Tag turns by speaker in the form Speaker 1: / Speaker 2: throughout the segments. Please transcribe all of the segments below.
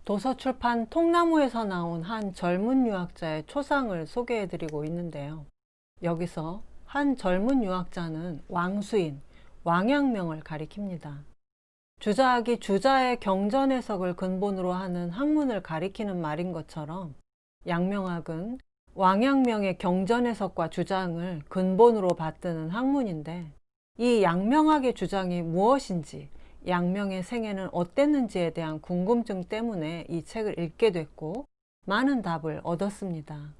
Speaker 1: 도서출판 통나무에서 나온 한 젊은 유학자의 초상을 소개해드리고 있는데요. 여기서 한 젊은 유학자는 왕수인, 왕양명을 가리킵니다. 주자학이 주자의 경전 해석을 근본으로 하는 학문을 가리키는 말인 것처럼 양명학은 왕양명의 경전 해석과 주장을 근본으로 받드는 학문인데, 이 양명학의 주장이 무엇인지, 양명의 생애는 어땠는지에 대한 궁금증 때문에 이 책을 읽게 됐고 많은 답을 얻었습니다.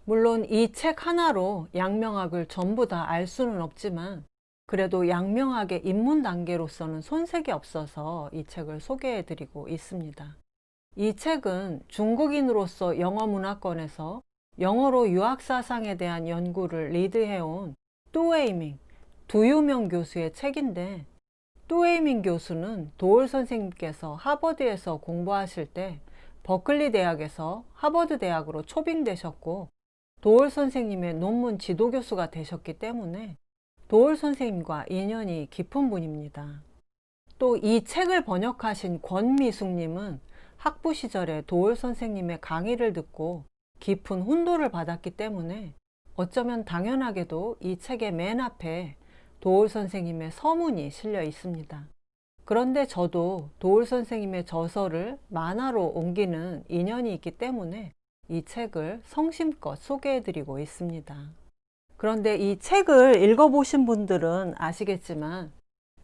Speaker 1: 물론 이 책 하나로 양명학을 전부 다 알 수는 없지만, 그래도 양명학의 입문 단계로서는 손색이 없어서 이 책을 소개해 드리고 있습니다. 이 책은 중국인으로서 영어 문화권에서 영어로 유학 사상에 대한 연구를 리드해온 뚜웨이밍, 두유명 교수의 책인데, 뚜웨이밍 교수는 도올 선생님께서 하버드에서 공부하실 때 버클리 대학에서 하버드 대학으로 초빙되셨고, 도올 선생님의 논문 지도 교수가 되셨기 때문에 도올 선생님과 인연이 깊은 분입니다. 또 이 책을 번역하신 권미숙님은 학부 시절에 도올 선생님의 강의를 듣고 깊은 훈도를 받았기 때문에 어쩌면 당연하게도 이 책의 맨 앞에 도올 선생님의 서문이 실려 있습니다. 그런데 저도 도올 선생님의 저서를 만화로 옮기는 인연이 있기 때문에 이 책을 성심껏 소개해드리고 있습니다. 그런데 이 책을 읽어보신 분들은 아시겠지만,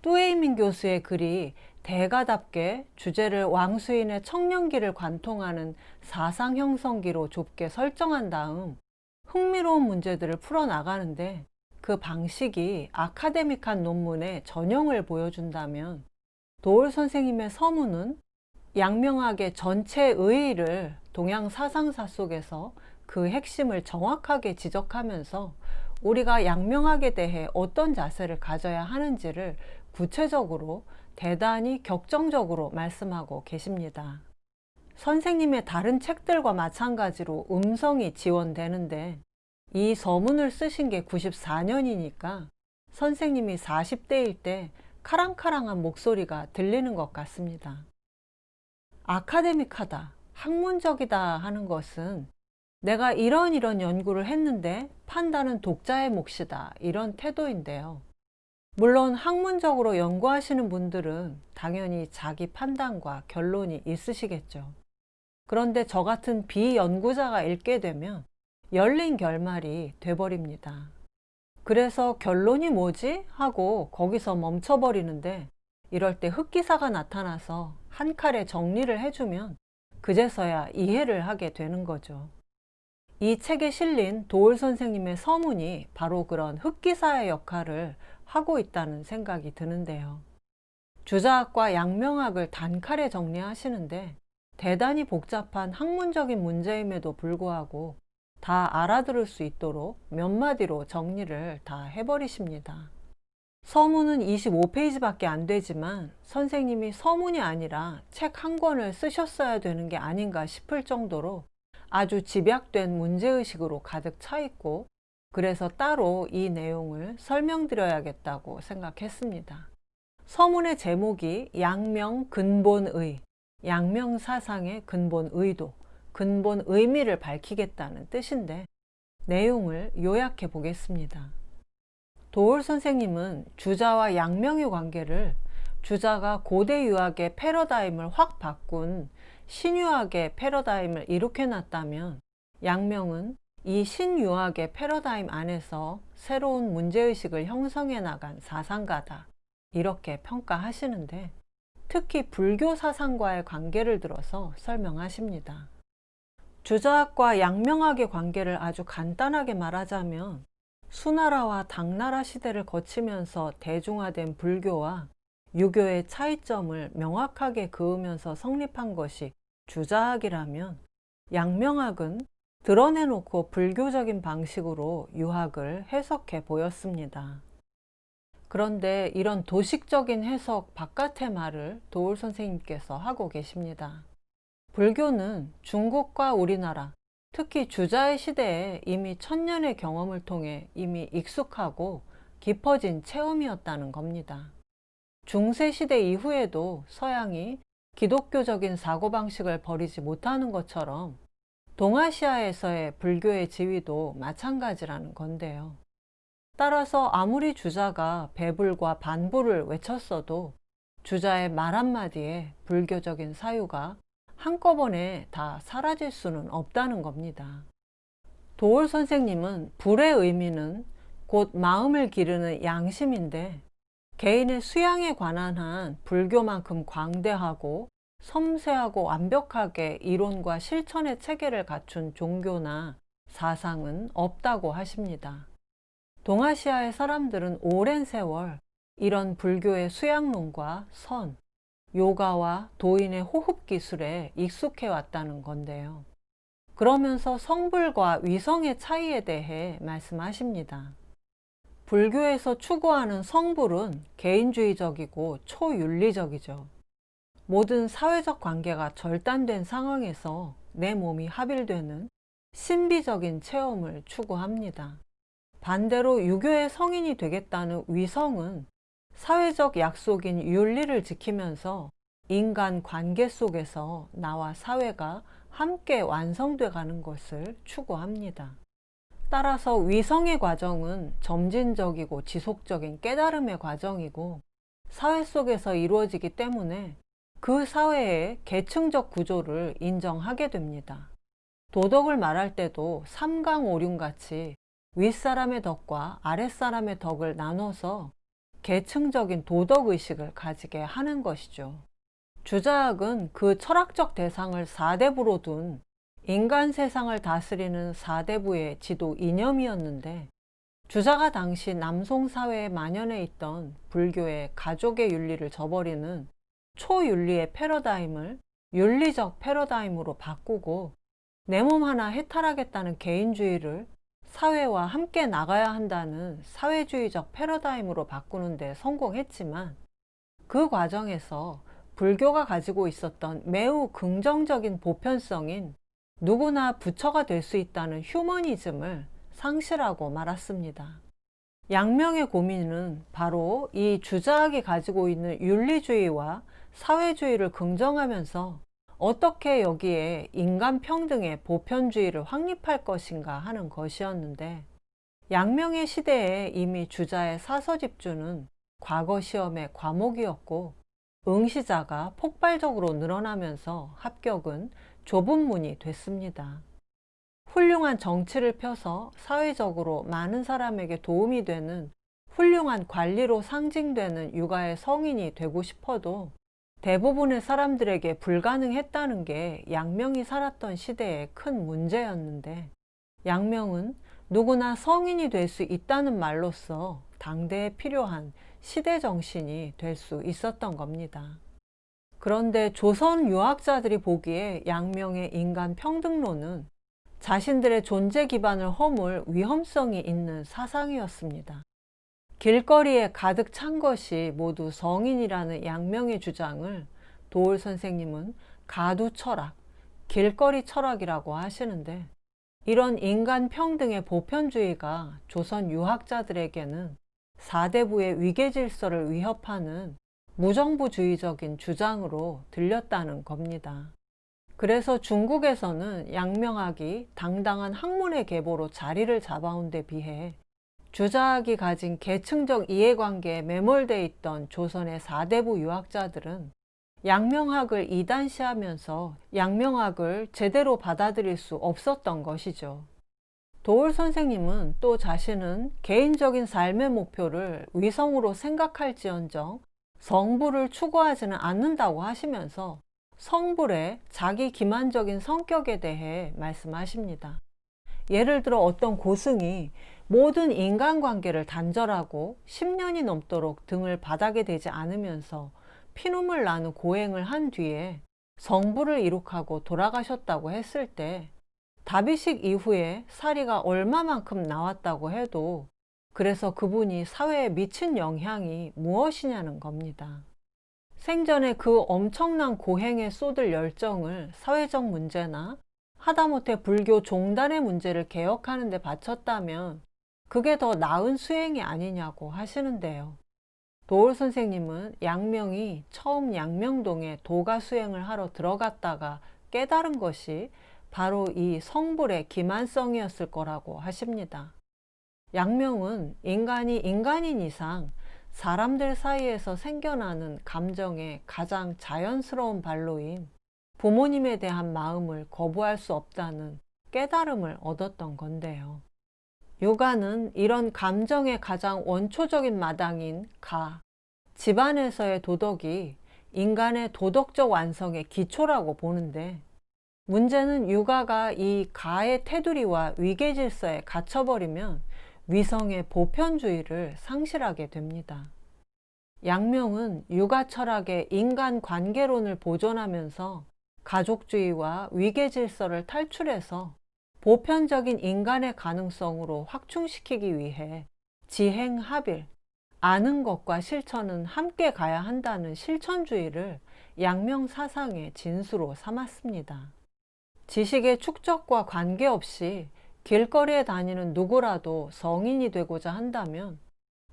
Speaker 1: 뚜웨이밍 교수의 글이 대가답게 주제를 왕수인의 청년기를 관통하는 사상 형성기로 좁게 설정한 다음 흥미로운 문제들을 풀어나가는데, 그 방식이 아카데믹한 논문의 전형을 보여준다면, 도올 선생님의 서문은 양명학의 전체 의의를 동양 사상사 속에서 그 핵심을 정확하게 지적하면서 우리가 양명학에 대해 어떤 자세를 가져야 하는지를 구체적으로 대단히 격정적으로 말씀하고 계십니다. 선생님의 다른 책들과 마찬가지로 음성이 지원되는데, 이 서문을 쓰신 게 94년이니까 선생님이 40대일 때 카랑카랑한 목소리가 들리는 것 같습니다. 아카데믹하다, 학문적이다 하는 것은 내가 이런 연구를 했는데 판단은 독자의 몫이다, 이런 태도인데요. 물론 학문적으로 연구하시는 분들은 당연히 자기 판단과 결론이 있으시겠죠. 그런데 저 같은 비연구자가 읽게 되면 열린 결말이 돼버립니다. 그래서 결론이 뭐지? 하고 거기서 멈춰버리는데, 이럴 때 흑기사가 나타나서 한 칼에 정리를 해주면 그제서야 이해를 하게 되는 거죠. 이 책에 실린 도올 선생님의 서문이 바로 그런 흑기사의 역할을 하고 있다는 생각이 드는데요. 주자학과 양명학을 단칼에 정리하시는데 대단히 복잡한 학문적인 문제임에도 불구하고 다 알아들을 수 있도록 몇 마디로 정리를 다 해버리십니다. 서문은 25페이지밖에 안 되지만 선생님이 서문이 아니라 책 한 권을 쓰셨어야 되는 게 아닌가 싶을 정도로 아주 집약된 문제의식으로 가득 차 있고, 그래서 따로 이 내용을 설명드려야겠다고 생각했습니다. 서문의 제목이 양명 근본의, 양명 사상의 근본 의도, 근본 의미를 밝히겠다는 뜻인데, 내용을 요약해 보겠습니다. 도올 선생님은 주자와 양명의 관계를 주자가 고대 유학의 패러다임을 확 바꾼 신유학의 패러다임을 일으켜놨다면, 양명은 이 신유학의 패러다임 안에서 새로운 문제의식을 형성해 나간 사상가다, 이렇게 평가하시는데, 특히 불교 사상과의 관계를 들어서 설명하십니다. 주자학과 양명학의 관계를 아주 간단하게 말하자면, 수나라와 당나라 시대를 거치면서 대중화된 불교와 유교의 차이점을 명확하게 그으면서 성립한 것이 주자학이라면, 양명학은 드러내놓고 불교적인 방식으로 유학을 해석해 보였습니다. 그런데 이런 도식적인 해석 바깥의 말을 도올 선생님께서 하고 계십니다. 불교는 중국과 우리나라, 특히 주자의 시대에 이미 천년의 경험을 통해 이미 익숙하고 깊어진 체험이었다는 겁니다. 중세시대 이후에도 서양이 기독교적인 사고방식을 버리지 못하는 것처럼 동아시아에서의 불교의 지위도 마찬가지라는 건데요. 따라서 아무리 주자가 배불과 반불을 외쳤어도 주자의 말 한마디에 불교적인 사유가 한꺼번에 다 사라질 수는 없다는 겁니다. 도올 선생님은 불의 의미는 곧 마음을 기르는 양심인데, 개인의 수양에 관한 한 불교만큼 광대하고 섬세하고 완벽하게 이론과 실천의 체계를 갖춘 종교나 사상은 없다고 하십니다. 동아시아의 사람들은 오랜 세월 이런 불교의 수양론과 선, 요가와 도인의 호흡 기술에 익숙해 왔다는 건데요. 그러면서 성불과 위성의 차이에 대해 말씀하십니다. 불교에서 추구하는 성불은 개인주의적이고 초윤리적이죠. 모든 사회적 관계가 절단된 상황에서 내 몸이 합일되는 신비적인 체험을 추구합니다. 반대로 유교의 성인이 되겠다는 위성은 사회적 약속인 윤리를 지키면서 인간 관계 속에서 나와 사회가 함께 완성돼 가는 것을 추구합니다. 따라서 위성의 과정은 점진적이고 지속적인 깨달음의 과정이고, 사회 속에서 이루어지기 때문에 그 사회의 계층적 구조를 인정하게 됩니다. 도덕을 말할 때도 삼강오륜 같이 윗사람의 덕과 아랫사람의 덕을 나눠서 계층적인 도덕의식을 가지게 하는 것이죠. 주자학은 그 철학적 대상을 사대부로 둔 인간 세상을 다스리는 사대부의 지도 이념이었는데, 주자가 당시 남송 사회에 만연해 있던 불교의 가족의 윤리를 저버리는 초윤리의 패러다임을 윤리적 패러다임으로 바꾸고, 내 몸 하나 해탈하겠다는 개인주의를 사회와 함께 나가야 한다는 사회주의적 패러다임으로 바꾸는 데 성공했지만, 그 과정에서 불교가 가지고 있었던 매우 긍정적인 보편성인 누구나 부처가 될 수 있다는 휴머니즘을 상실하고 말았습니다. 양명의 고민은 바로 이 주자학이 가지고 있는 윤리주의와 사회주의를 긍정하면서 어떻게 여기에 인간 평등의 보편주의를 확립할 것인가 하는 것이었는데, 양명의 시대에 이미 주자의 사서집주는 과거 시험의 과목이었고, 응시자가 폭발적으로 늘어나면서 합격은 좁은 문이 됐습니다. 훌륭한 정치를 펴서 사회적으로 많은 사람에게 도움이 되는 훌륭한 관리로 상징되는 육아의 성인이 되고 싶어도 대부분의 사람들에게 불가능했다는 게 양명이 살았던 시대의 큰 문제였는데, 양명은 누구나 성인이 될 수 있다는 말로써 당대에 필요한 시대 정신이 될 수 있었던 겁니다. 그런데 조선 유학자들이 보기에 양명의 인간 평등론은 자신들의 존재 기반을 허물 위험성이 있는 사상이었습니다. 길거리에 가득 찬 것이 모두 성인이라는 양명의 주장을 도올 선생님은 가두 철학, 길거리 철학이라고 하시는데, 이런 인간 평등의 보편주의가 조선 유학자들에게는 사대부의 위계 질서를 위협하는 무정부주의적인 주장으로 들렸다는 겁니다. 그래서 중국에서는 양명학이 당당한 학문의 계보로 자리를 잡아온 데 비해 주자학이 가진 계층적 이해관계에 매몰돼 있던 조선의 사대부 유학자들은 양명학을 이단시하면서 양명학을 제대로 받아들일 수 없었던 것이죠. 도올 선생님은 또 자신은 개인적인 삶의 목표를 위성으로 생각할지언정 성불을 추구하지는 않는다고 하시면서 성불의 자기 기만적인 성격에 대해 말씀하십니다. 예를 들어 어떤 고승이 모든 인간관계를 단절하고 10년이 넘도록 등을 바닥에 대지 않으면서 피눈물 나는 고행을 한 뒤에 성불을 이룩하고 돌아가셨다고 했을 때, 다비식 이후에 사리가 얼마만큼 나왔다고 해도 그래서 그분이 사회에 미친 영향이 무엇이냐는 겁니다. 생전에 그 엄청난 고행에 쏟을 열정을 사회적 문제나 하다못해 불교 종단의 문제를 개혁하는 데 바쳤다면 그게 더 나은 수행이 아니냐고 하시는데요. 도올 선생님은 양명이 처음 양명동에 도가 수행을 하러 들어갔다가 깨달은 것이 바로 이 성불의 기만성이었을 거라고 하십니다. 양명은 인간이 인간인 이상 사람들 사이에서 생겨나는 감정의 가장 자연스러운 발로인 부모님에 대한 마음을 거부할 수 없다는 깨달음을 얻었던 건데요. 육아는 이런 감정의 가장 원초적인 마당인 가, 집안에서의 도덕이 인간의 도덕적 완성의 기초라고 보는데, 문제는 육아가 이 가의 테두리와 위계 질서에 갇혀버리면 위성의 보편주의를 상실하게 됩니다. 양명은 육아 철학의 인간 관계론을 보존하면서 가족주의와 위계 질서를 탈출해서 보편적인 인간의 가능성으로 확충시키기 위해 지행합일, 아는 것과 실천은 함께 가야 한다는 실천주의를 양명 사상의 진수로 삼았습니다. 지식의 축적과 관계없이 길거리에 다니는 누구라도 성인이 되고자 한다면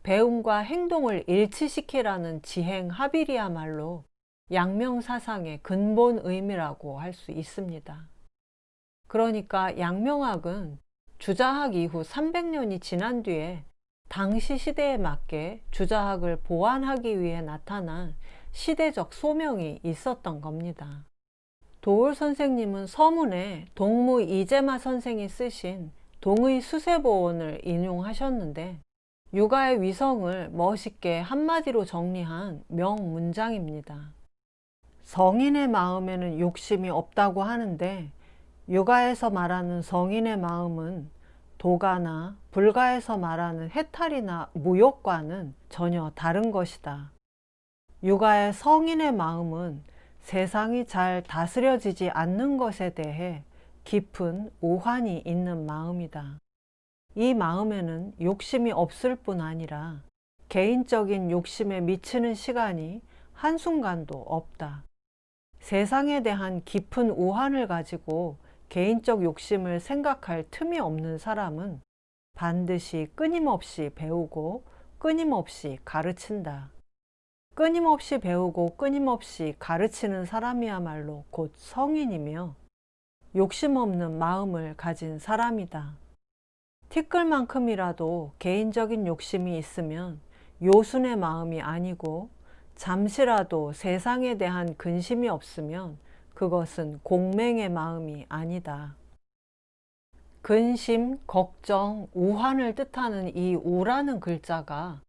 Speaker 1: 배움과 행동을 일치시키라는 지행합일이야말로 양명 사상의 근본 의미라고 할 수 있습니다. 그러니까 양명학은 주자학 이후 300년이 지난 뒤에 당시 시대에 맞게 주자학을 보완하기 위해 나타난 시대적 소명이 있었던 겁니다. 도올 선생님은 서문에 동무 이재마 선생이 쓰신 동의 수세보원을 인용하셨는데, 육아의 위성을 멋있게 한마디로 정리한 명문장입니다. 성인의 마음에는 욕심이 없다고 하는데, 육아에서 말하는 성인의 마음은 도가나 불가에서 말하는 해탈이나 무욕과는 전혀 다른 것이다. 육아의 성인의 마음은 세상이 잘 다스려지지 않는 것에 대해 깊은 오한이 있는 마음이다. 이 마음에는 욕심이 없을 뿐 아니라 개인적인 욕심에 미치는 시간이 한순간도 없다. 세상에 대한 깊은 오한을 가지고 개인적 욕심을 생각할 틈이 없는 사람은 반드시 끊임없이 배우고 끊임없이 가르친다. 끊임없이 배우고 끊임없이 가르치는 사람이야말로 곧 성인이며 욕심 없는 마음을 가진 사람이다. 티끌만큼이라도 개인적인 욕심이 있으면 요순의 마음이 아니고, 잠시라도 세상에 대한 근심이 없으면 그것은 공맹의 마음이 아니다. 근심, 걱정, 우환을 뜻하는 이 우라는 글자가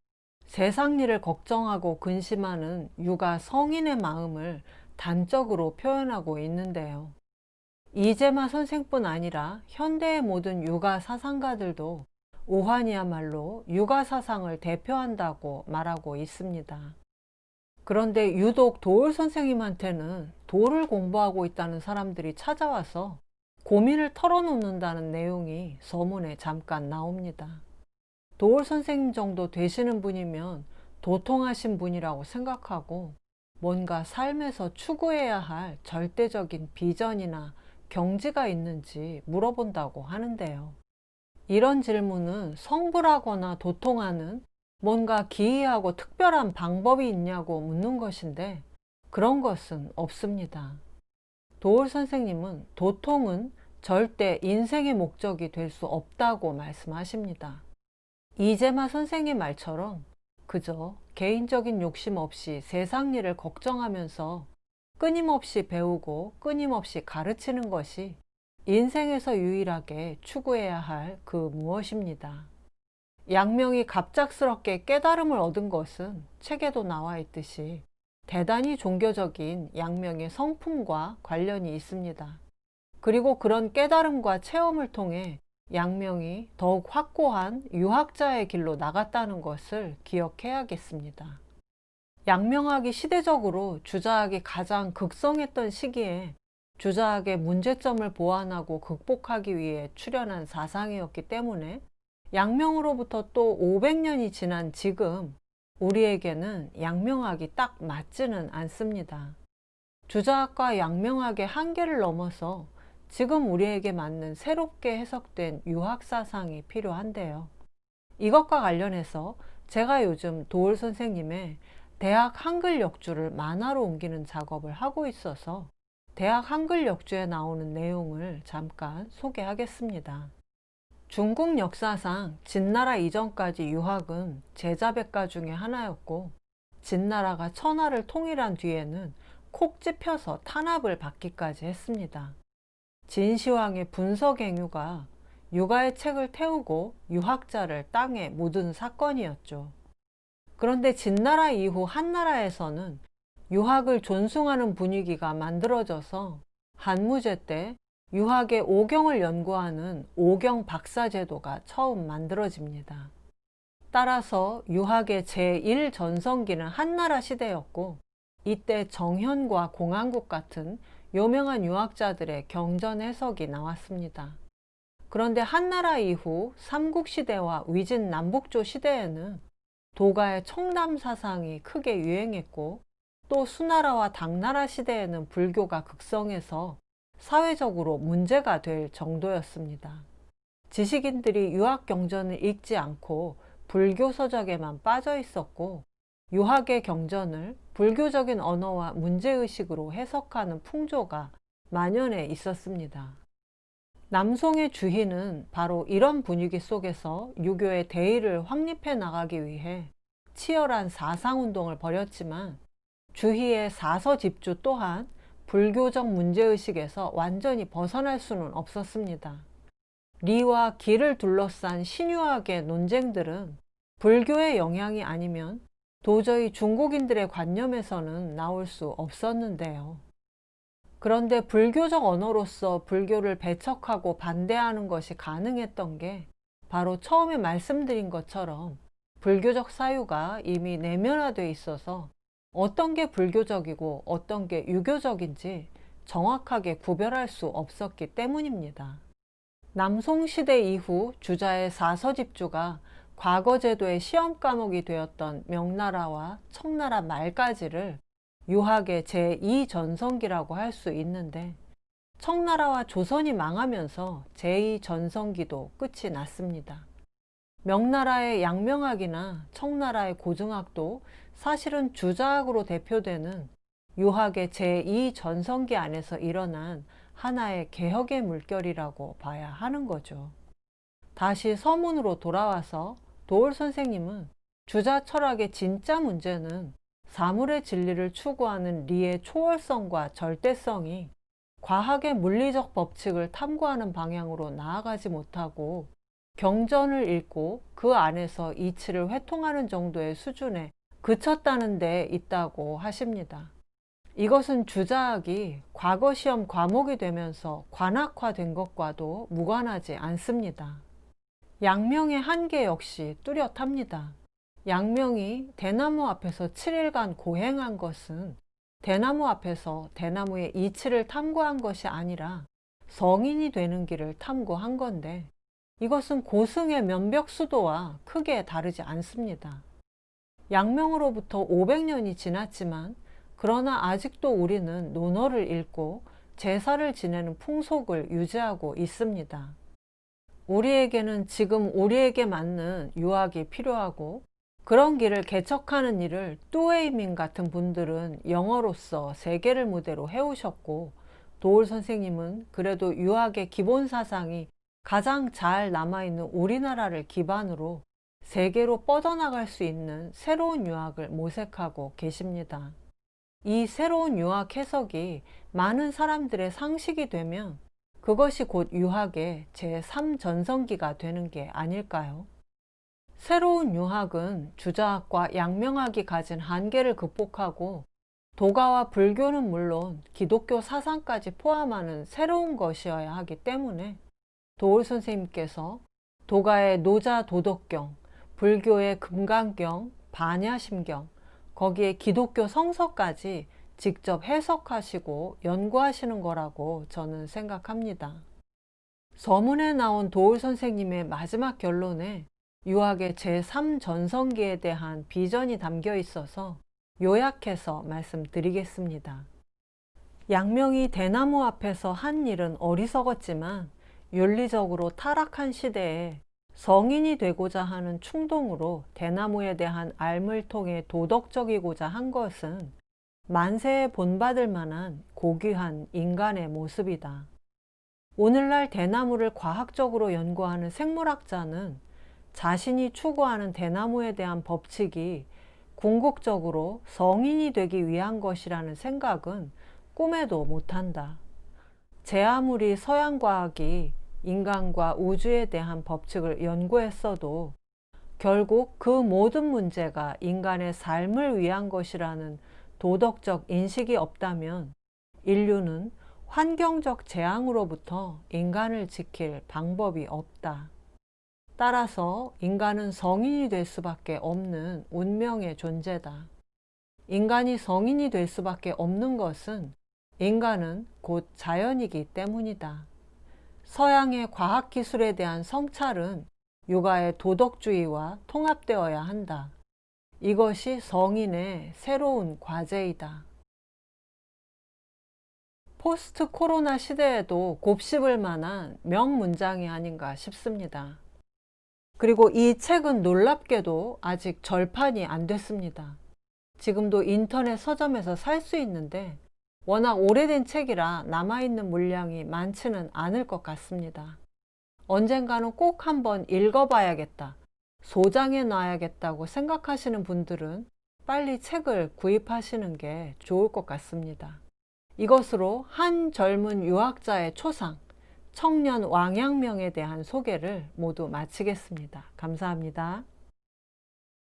Speaker 1: 세상 일을 걱정하고 근심하는 육아 성인의 마음을 단적으로 표현하고 있는데요. 이재마 선생뿐 아니라 현대의 모든 육아 사상가들도 오한이야말로 육아 사상을 대표한다고 말하고 있습니다. 그런데 유독 도올 선생님한테는 도를 공부하고 있다는 사람들이 찾아와서 고민을 털어놓는다는 내용이 서문에 잠깐 나옵니다. 도올 선생님 정도 되시는 분이면 도통하신 분이라고 생각하고, 뭔가 삶에서 추구해야 할 절대적인 비전이나 경지가 있는지 물어본다고 하는데요. 이런 질문은 성불하거나 도통하는 뭔가 기이하고 특별한 방법이 있냐고 묻는 것인데, 그런 것은 없습니다. 도올 선생님은 도통은 절대 인생의 목적이 될 수 없다고 말씀하십니다. 이재마 선생의 말처럼 그저 개인적인 욕심 없이 세상 일을 걱정하면서 끊임없이 배우고 끊임없이 가르치는 것이 인생에서 유일하게 추구해야 할 그 무엇입니다. 양명이 갑작스럽게 깨달음을 얻은 것은 책에도 나와 있듯이 대단히 종교적인 양명의 성품과 관련이 있습니다. 그리고 그런 깨달음과 체험을 통해 양명이 더욱 확고한 유학자의 길로 나갔다는 것을 기억해야겠습니다. 양명학이 시대적으로 주자학이 가장 극성했던 시기에 주자학의 문제점을 보완하고 극복하기 위해 출현한 사상이었기 때문에 양명으로부터 또 500년이 지난 지금 우리에게는 양명학이 딱 맞지는 않습니다. 주자학과 양명학의 한계를 넘어서 지금 우리에게 맞는 새롭게 해석된 유학사상이 필요한데요. 이것과 관련해서 제가 요즘 도올 선생님의 대학 한글 역주를 만화로 옮기는 작업을 하고 있어서 대학 한글 역주에 나오는 내용을 잠깐 소개하겠습니다. 중국 역사상 진나라 이전까지 유학은 제자백과 중에 하나였고, 진나라가 천하를 통일한 뒤에는 콕 집혀서 탄압을 받기까지 했습니다. 진시황의 분서갱유가 유가의 책을 태우고 유학자를 땅에 묻은 사건이었죠. 그런데 진나라 이후 한나라에서는 유학을 존숭하는 분위기가 만들어져서 한무제 때 유학의 오경을 연구하는 오경 박사 제도가 처음 만들어집니다. 따라서 유학의 제1전성기는 한나라 시대였고, 이때 정현과 공항국 같은 유명한 유학자들의 경전 해석이 나왔습니다. 그런데 한나라 이후 삼국시대와 위진 남북조 시대에는 도가의 청담 사상이 크게 유행했고, 또 수나라와 당나라 시대에는 불교가 극성해서 사회적으로 문제가 될 정도였습니다. 지식인들이 유학 경전을 읽지 않고 불교 서적에만 빠져 있었고, 유학의 경전을 불교적인 언어와 문제의식으로 해석하는 풍조가 만연해 있었습니다. 남송의 주희는 바로 이런 분위기 속에서 유교의 대의를 확립해 나가기 위해 치열한 사상운동을 벌였지만, 주희의 사서집주 또한 불교적 문제의식에서 완전히 벗어날 수는 없었습니다. 리와 기를 둘러싼 신유학의 논쟁들은 불교의 영향이 아니면 도저히 중국인들의 관념에서는 나올 수 없었는데요. 그런데 불교적 언어로서 불교를 배척하고 반대하는 것이 가능했던 게 바로 처음에 말씀드린 것처럼 불교적 사유가 이미 내면화되어 있어서 어떤 게 불교적이고 어떤 게 유교적인지 정확하게 구별할 수 없었기 때문입니다. 남송시대 이후 주자의 사서집주가 과거 제도의 시험 과목이 되었던 명나라와 청나라 말까지를 유학의 제2전성기라고 할 수 있는데, 청나라와 조선이 망하면서 제2전성기도 끝이 났습니다. 명나라의 양명학이나 청나라의 고증학도 사실은 주자학으로 대표되는 유학의 제2전성기 안에서 일어난 하나의 개혁의 물결이라고 봐야 하는 거죠. 다시 서문으로 돌아와서 도올 선생님은 주자 철학의 진짜 문제는 사물의 진리를 추구하는 리의 초월성과 절대성이 과학의 물리적 법칙을 탐구하는 방향으로 나아가지 못하고 경전을 읽고 그 안에서 이치를 회통하는 정도의 수준에 그쳤다는 데 있다고 하십니다. 이것은 주자학이 과거 시험 과목이 되면서 관학화된 것과도 무관하지 않습니다. 양명의 한계 역시 뚜렷합니다. 양명이 대나무 앞에서 7일간 고행한 것은 대나무 앞에서 대나무의 이치를 탐구한 것이 아니라 성인이 되는 길을 탐구한 건데, 이것은 고승의 면벽 수도와 크게 다르지 않습니다. 양명으로부터 500년이 지났지만, 그러나 아직도 우리는 논어를 읽고 제사를 지내는 풍속을 유지하고 있습니다. 우리에게는 지금 우리에게 맞는 유학이 필요하고, 그런 길을 개척하는 일을 뚜웨이밍 같은 분들은 영어로서 세계를 무대로 해오셨고, 도올 선생님은 그래도 유학의 기본 사상이 가장 잘 남아있는 우리나라를 기반으로 세계로 뻗어나갈 수 있는 새로운 유학을 모색하고 계십니다. 이 새로운 유학 해석이 많은 사람들의 상식이 되면 그것이 곧 유학의 제3전성기가 되는 게 아닐까요? 새로운 유학은 주자학과 양명학이 가진 한계를 극복하고 도가와 불교는 물론 기독교 사상까지 포함하는 새로운 것이어야 하기 때문에 도올 선생님께서 도가의 노자도덕경, 불교의 금강경, 반야심경, 거기에 기독교 성서까지 직접 해석하시고 연구하시는 거라고 저는 생각합니다. 서문에 나온 도올 선생님의 마지막 결론에 유학의 제3전성기에 대한 비전이 담겨 있어서 요약해서 말씀드리겠습니다. 양명이 대나무 앞에서 한 일은 어리석었지만 윤리적으로 타락한 시대에 성인이 되고자 하는 충동으로 대나무에 대한 알을 통해 도덕적이고자 한 것은 만세에 본받을 만한 고귀한 인간의 모습이다. 오늘날 대나무를 과학적으로 연구하는 생물학자는 자신이 추구하는 대나무에 대한 법칙이 궁극적으로 성인이 되기 위한 것이라는 생각은 꿈에도 못한다. 제 아무리 서양 과학이 인간과 우주에 대한 법칙을 연구했어도 결국 그 모든 문제가 인간의 삶을 위한 것이라는 도덕적 인식이 없다면 인류는 환경적 재앙으로부터 인간을 지킬 방법이 없다. 따라서 인간은 성인이 될 수밖에 없는 운명의 존재다. 인간이 성인이 될 수밖에 없는 것은 인간은 곧 자연이기 때문이다. 서양의 과학기술에 대한 성찰은 육아의 도덕주의와 통합되어야 한다. 이것이 성인의 새로운 과제이다. 포스트 코로나 시대에도 곱씹을 만한 명문장이 아닌가 싶습니다. 그리고 이 책은 놀랍게도 아직 절판이 안 됐습니다. 지금도 인터넷 서점에서 살 수 있는데 워낙 오래된 책이라 남아있는 물량이 많지는 않을 것 같습니다. 언젠가는 꼭 한번 읽어봐야겠다, 소장해 놔야겠다고 생각하시는 분들은 빨리 책을 구입하시는 게 좋을 것 같습니다. 이것으로 한 젊은 유학자의 초상, 청년 왕양명에 대한 소개를 모두 마치겠습니다. 감사합니다.